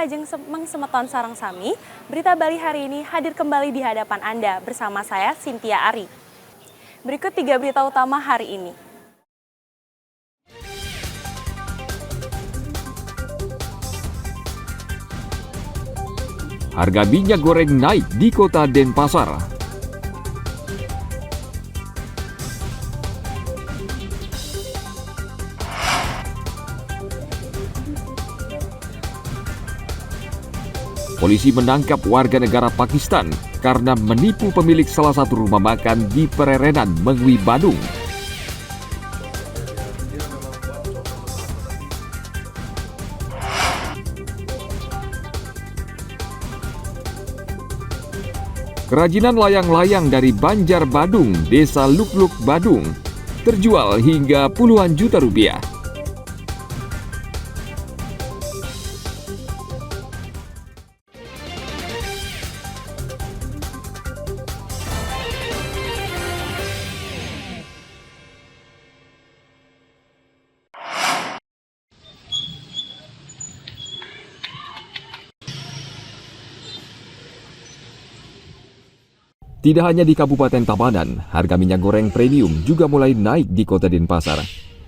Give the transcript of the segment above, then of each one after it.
Ajeng Mengsemeton Sarang Sami, Berita Bali hari ini hadir kembali di hadapan Anda bersama saya, Cynthia Ari. Berikut 3 berita utama hari ini. Harga minyak goreng naik di kota Denpasar. Polisi menangkap warga negara Pakistan karena menipu pemilik salah satu rumah makan di Pererenan, Mengwi, Badung. Kerajinan layang-layang dari Banjar Badung, Desa Lukluk, Badung, terjual hingga puluhan juta rupiah. Tidak hanya di Kabupaten Tabanan, harga minyak goreng premium juga mulai naik di kota Denpasar.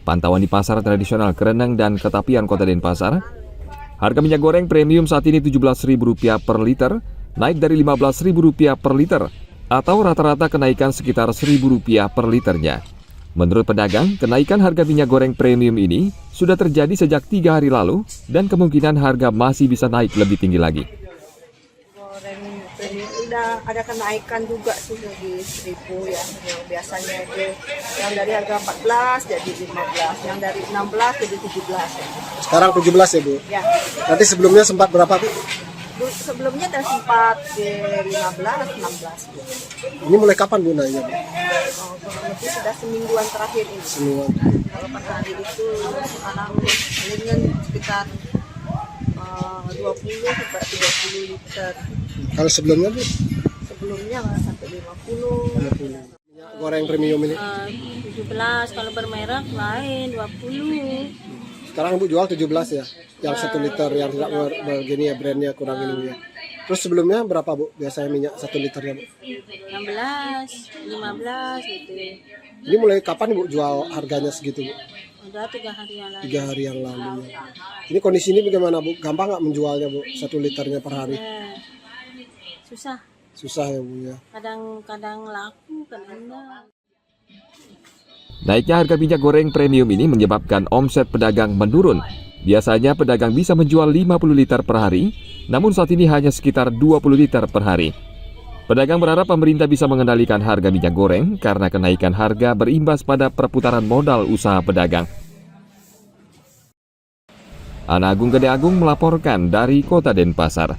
Pantauan di pasar tradisional Kereneng dan Ketapian kota Denpasar, harga minyak goreng premium saat ini Rp17.000 per liter, naik dari Rp15.000 per liter, atau rata-rata kenaikan sekitar Rp1.000 per liternya. Menurut pedagang, kenaikan harga minyak goreng premium ini sudah terjadi sejak 3 hari lalu dan kemungkinan harga masih bisa naik lebih tinggi lagi. Udah ada kenaikan juga sih di 1.000 ya, yang biasanya itu yang dari harga 14 jadi 15, yang dari 16 jadi 17 ya. Sekarang 17 ya Bu? Ya. Nanti sebelumnya sempat berapa Bu? Sebelumnya ada sempat di 15, 16 Bu. Ini mulai kapan Bu naiknya Bu? Oh, kurang lebih sudah semingguan terakhir ini. Semingguan. Kalau per hari itu sekarang dengan sekitar 20 sampai 30 liter. Kalau sebelumnya Bu? Sebelumnya sampai 50. Minyak goreng premium ini? 17, kalau bermerek lain 20. Sekarang Bu jual 17 ya? Yang 1 liter yang tidak begini ya, brandnya kurang ini ya. Terus sebelumnya berapa Bu biasanya minyak 1 liternya Bu? 16, 15 gitu. Ini mulai kapan Bu jual harganya segitu Bu? Udah 3 hari yang lalu. 3 hari yang lalu ya. Ini kondisi ini bagaimana Bu? Gampang nggak menjualnya Bu? 1 liternya per hari? Susah. Susah ya Bu ya? Kadang-kadang laku, kadang enggak. Naiknya harga minyak goreng premium ini menyebabkan omset pedagang menurun. Biasanya pedagang bisa menjual 50 liter per hari, namun saat ini hanya sekitar 20 liter per hari. Pedagang berharap pemerintah bisa mengendalikan harga minyak goreng karena kenaikan harga berimbas pada perputaran modal usaha pedagang. Ana Agung Gede Agung melaporkan dari Kota Denpasar.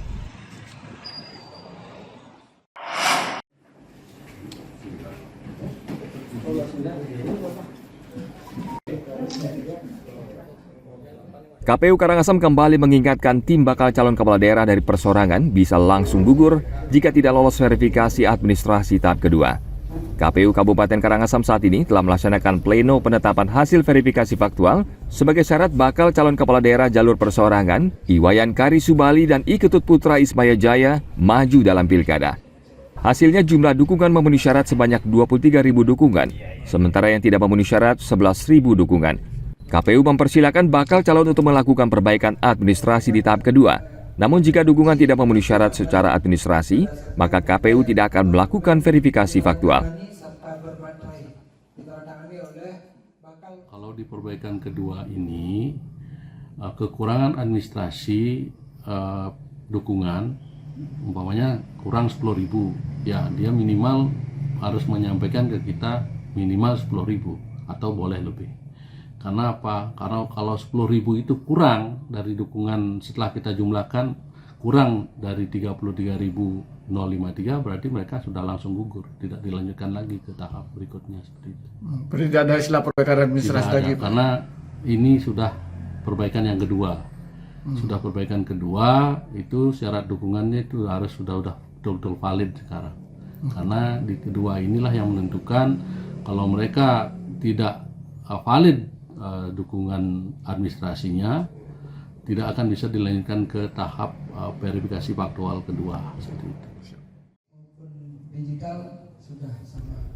KPU Karangasem kembali mengingatkan tim bakal calon kepala daerah dari persorangan bisa langsung gugur jika tidak lolos verifikasi administrasi tahap kedua. KPU Kabupaten Karangasem saat ini telah melaksanakan pleno penetapan hasil verifikasi faktual sebagai syarat bakal calon kepala daerah jalur persorangan Iwayan Kari Subali dan Iketut Putra Ismaya Jaya maju dalam pilkada. Hasilnya jumlah dukungan memenuhi syarat sebanyak 23.000 dukungan, sementara yang tidak memenuhi syarat 11.000 dukungan. KPU mempersilakan bakal calon untuk melakukan perbaikan administrasi di tahap kedua. Namun jika dukungan tidak memenuhi syarat secara administrasi, maka KPU tidak akan melakukan verifikasi faktual. Kalau di perbaikan kedua ini, kekurangan administrasi dukungan, umpamanya kurang 10.000, ya dia minimal harus menyampaikan ke kita minimal 10.000 atau boleh lebih. Karena apa? Karena kalau 10.000 itu kurang dari dukungan setelah kita jumlahkan kurang dari 33.053, berarti mereka sudah langsung gugur, tidak dilanjutkan lagi ke tahap berikutnya seperti itu. Berarti tidak ada istilah perbaikan administrasi lagi, Pak? Karena ini sudah perbaikan yang kedua. Sudah perbaikan kedua, itu syarat dukungannya itu harus sudah betul-betul valid sekarang. Karena di kedua inilah yang menentukan kalau mereka tidak valid dukungan administrasinya, tidak akan bisa dilanjutkan ke tahap verifikasi faktual kedua seperti itu.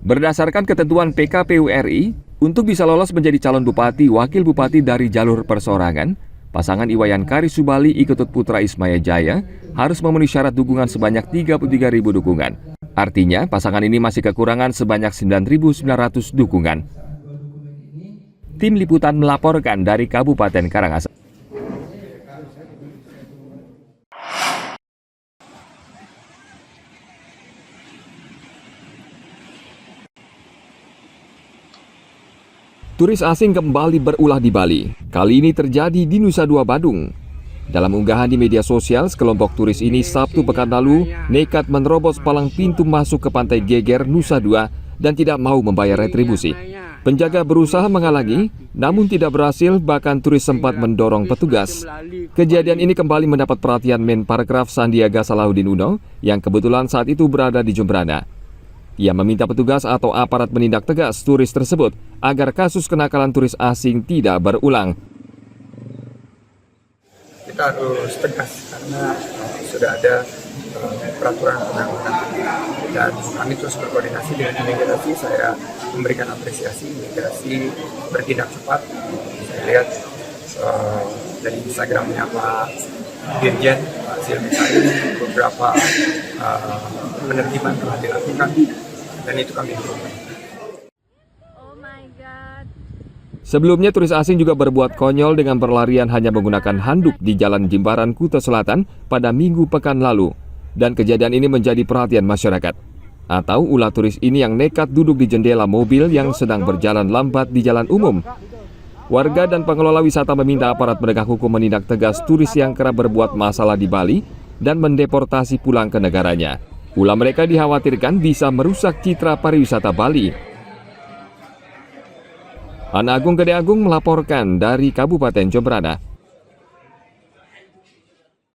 Berdasarkan ketentuan PKPU RI, untuk bisa lolos menjadi calon bupati wakil bupati dari jalur perseorangan, pasangan Iwayan Karisubali Iketut Putra Ismaya Jaya harus memenuhi syarat dukungan sebanyak 33.000 dukungan. Artinya, pasangan ini masih kekurangan sebanyak 9.900 dukungan. Tim Liputan melaporkan dari Kabupaten Karangasem. Turis asing kembali berulah di Bali. Kali ini terjadi di Nusa Dua, Badung. Dalam unggahan di media sosial, sekelompok turis ini Sabtu pekan lalu nekat menerobos palang pintu masuk ke pantai Geger, Nusa Dua dan tidak mau membayar retribusi. Penjaga berusaha menghalangi, namun tidak berhasil, bahkan turis sempat mendorong petugas. Kejadian ini kembali mendapat perhatian Menparekraf Sandiaga Salahuddin Uno yang kebetulan saat itu berada di Jembrana. Ia meminta petugas atau aparat menindak tegas turis tersebut agar kasus kenakalan turis asing tidak berulang. Kita harus tegas karena sudah ada peraturan undang-undang dan kami terus berkoordinasi dengan imigrasi. Saya memberikan apresiasi imigrasi bertindak cepat. Saya lihat dari Instagramnya Pak Dirjen Pak Silmisari beberapa penertiban telah dilakukan dan itu kami dukung. Sebelumnya, turis asing juga berbuat konyol dengan berlarian hanya menggunakan handuk di Jalan Jimbaran, Kuta Selatan pada Minggu pekan lalu. Dan kejadian ini menjadi perhatian masyarakat. Atau ulah turis ini yang nekat duduk di jendela mobil yang sedang berjalan lambat di jalan umum. Warga dan pengelola wisata meminta aparat penegak hukum menindak tegas turis yang kerap berbuat masalah di Bali dan mendeportasi pulang ke negaranya. Ulah mereka dikhawatirkan bisa merusak citra pariwisata Bali. Ana Agung Gede Agung melaporkan dari Kabupaten Jembrana.